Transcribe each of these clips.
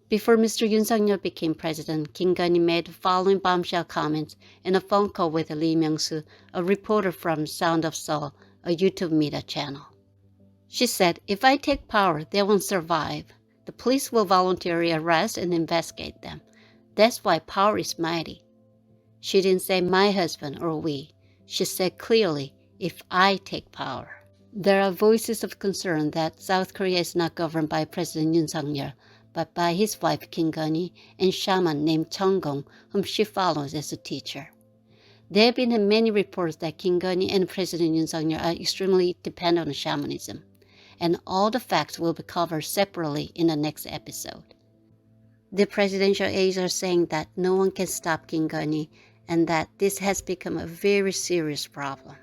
Before Mr. Yoon Suk-yeol became president, Kim Gun-hee made the following bombshell comments in a phone call with Lee Myung-soo, a reporter from Sound of Seoul, a YouTube media channel. She said, "If I take power, they won't survive. The police will voluntarily arrest and investigate them. That's why power is mighty." She didn't say my husband or we. She said clearly, if I take power. There are voices of concern that South Korea is not governed by President Yoon Suk-yeol, but by his wife Kim Gun-hee and shaman named Chung-gong, whom she follows as a teacher. There have been many reports that Kim Gun-hee and President Yoon Suk-yeol are extremely dependent on shamanism, and all the facts will be covered separately in the next episode. The presidential aides are saying that no one can stop Kim Gun-hee and that this has become a very serious problem.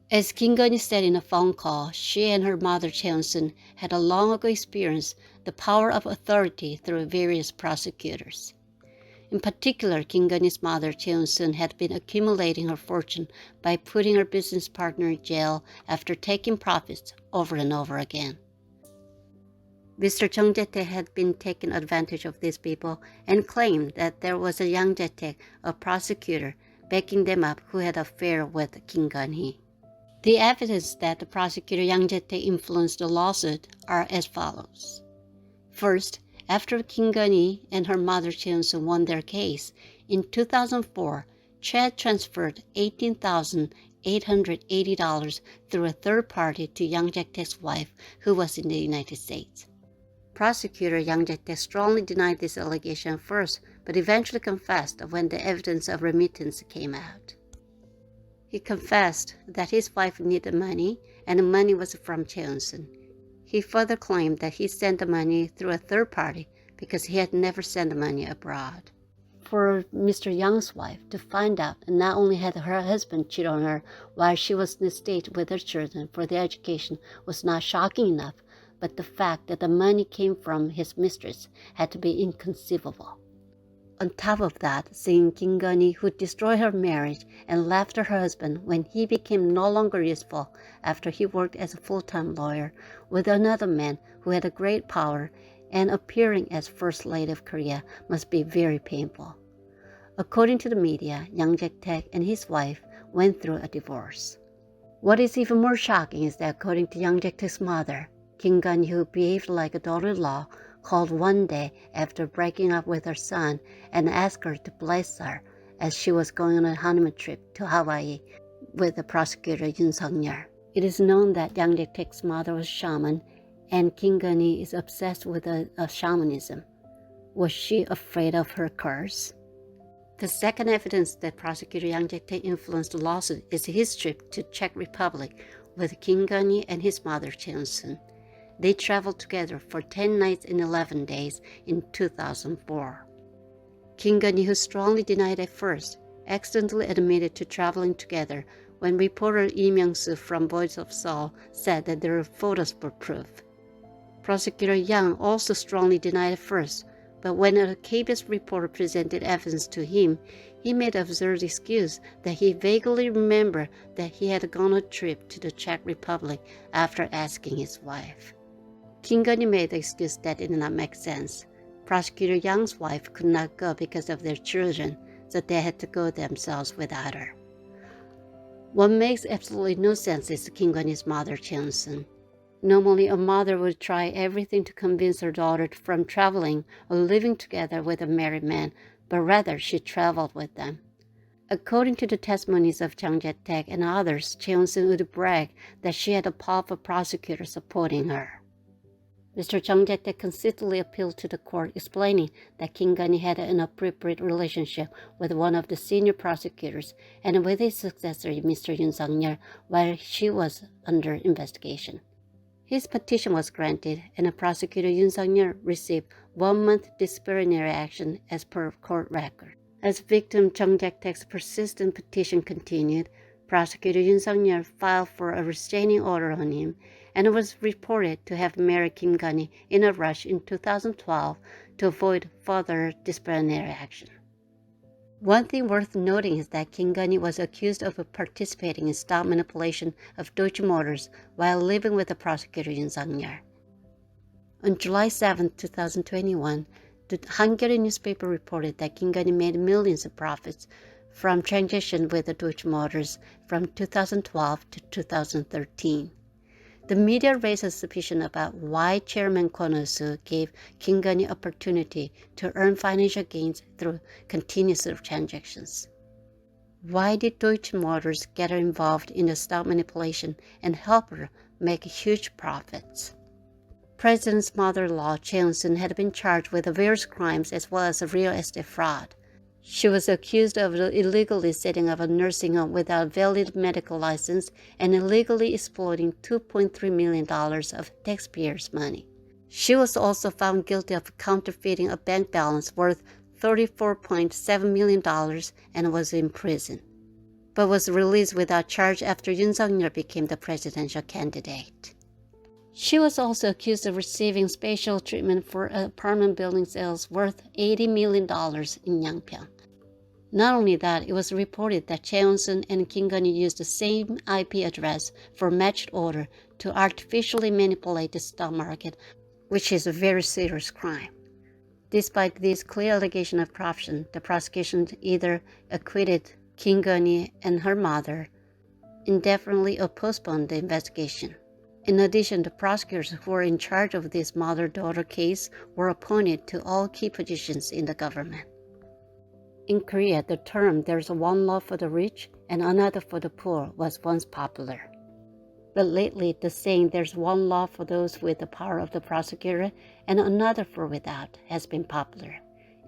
As Kim Gun-hee said in a phone call, she and her mother Cheon-sun had a long ago experienced the power of authority through various prosecutors. In particular, Kim Gun-hee's mother Cheon-sun had been accumulating her fortune by putting her business partner in jail after taking profits over and over again. Mr. Chung Jae-taek had been taking advantage of these people and claimed that there was a Yang Jae-taek, a prosecutor, backing them up who had an affair with Kim Gun-hee. The evidence that the prosecutor Yang Jae-taek influenced the lawsuit are as follows. First, after Kim Gun-hee and her mother Cheon-sun won their case, in 2004, Chad transferred $18,880 through a third party to Yang Jae-taek's wife, who was in the United States. Prosecutor Yang Jae-taek strongly denied this allegation first, but eventually confessed when the evidence of remittance came out. He confessed that his wife needed money, and the money was from Cheon-sun. He further claimed that he sent the money through a third party because he had never sent the money abroad. For Mr. Young's wife to find out not only had her husband cheated on her while she was in the States with her children for their education was not shocking enough, but the fact that the money came from his mistress had to be inconceivable. On top of that, seeing Kim Gun-hee, who destroyed her marriage and left her husband when he became no longer useful after he worked as a full-time lawyer with another man who had a great power and appearing as First Lady of Korea, must be very painful. According to the media, Yang Jae-taek and his wife went through a divorce. What is even more shocking is that according to Yang Jae-taek's mother, Kim Gun-hee, who behaved like a daughter-in-law, called one day after breaking up with her son and asked her to bless her as she was going on a honeymoon trip to Hawaii with the prosecutor Yoon Suk-yeol. It is known that Yang Jae-taek's mother was shaman, and Kim Gun-hee is obsessed with shamanism. Was she afraid of her curse? The second evidence that prosecutor Yang Jae-taek influenced the lawsuit is his trip to Czech Republic with Kim Gun-hee and his mother Cheon-sun. They traveled together for 10 nights and 11 days in 2004. Kim Gun-hee, who strongly denied at first, accidentally admitted to traveling together when reporter Lee Myung-soo from Voice of Seoul said that there were photos for proof. Prosecutor Yang also strongly denied at first, but when a KBS reporter presented evidence to him, he made an absurd excuse that he vaguely remembered that he had gone on a trip to the Czech Republic after asking his wife. Kim Gun-hee made the excuse that did not make sense. Prosecutor Yang's wife could not go because of their children, so they had to go themselves without her. What makes absolutely no sense is Kim Gun-hee's mother, Cheon-sun. Normally, a mother would try everything to convince her daughter from traveling or living together with a married man, but rather she traveled with them. According to the testimonies of Yang Jae-taek and others, Cheon-sun would brag that she had a powerful prosecutor supporting her. Mr. Chung Jae-taek consistently appealed to the court, explaining that Kim Gun-hee had an inappropriate relationship with one of the senior prosecutors and with his successor, Mr. Yoon Suk-yeol, while she was under investigation. His petition was granted, and the prosecutor Yoon Suk-yeol received 1 month disciplinary action as per court record. As victim Chung Jae-taek's persistent petition continued, prosecutor Yoon Suk-yeol filed for a restraining order on him, and was reported to have married Kim Gun-hee in a rush in 2012 to avoid further disciplinary action. One thing worth noting is that Kim Gun-hee was accused of participating in stock manipulation of Deutsche Motors while living with the prosecutor Yoon Suk-yeol. On July 7, 2021, The Hungary newspaper reported that Kingani made millions of profits from transaction with the Deutsche Motors from 2012 to 2013. The media raised a suspicion about why Chairman Konosu gave Kingani opportunity to earn financial gains through continuous transactions. Why did Deutsche Motors get her involved in the stock manipulation and help her make huge profits? President's mother-in-law, Cheon-soon, had been charged with various crimes as well as real estate fraud. She was accused of illegally setting up a nursing home without valid medical license and illegally exploiting $2.3 million of taxpayers' money. She was also found guilty of counterfeiting a bank balance worth $34.7 million and was in prison, but was released without charge after Yoon Suk-yeol became the presidential candidate. She was also accused of receiving special treatment for apartment building sales worth $80 million in Yangpyeong. Not only that, it was reported that Cheon-soon and Kingani used the same IP address for matched order to artificially manipulate the stock market, which is a very serious crime. Despite this clear allegation of corruption, the prosecution either acquitted Kingani and her mother, indefinitely or postponed the investigation. In addition, the prosecutors who were in charge of this mother-daughter case were appointed to all key positions in the government. In Korea, the term "there's one law for the rich and another for the poor" was once popular. But lately, the saying "there's one law for those with the power of the prosecutor and another for without" has been popular.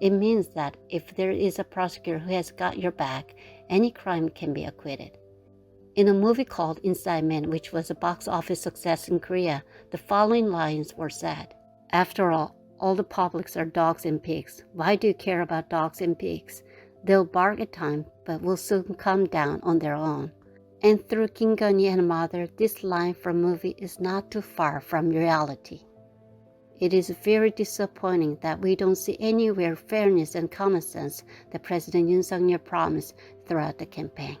It means that if there is a prosecutor who has got your back, any crime can be acquitted. In a movie called Inside Man, which was a box office success in Korea, the following lines were said. "After all the publics are dogs and pigs. Why do you care about dogs and pigs? They'll bark at times, but will soon calm down on their own." And through Kingani and mother, this line from movie is not too far from reality. It is very disappointing that we don't see anywhere fairness and common sense that President Yoon Suk-yeol promised throughout the campaign.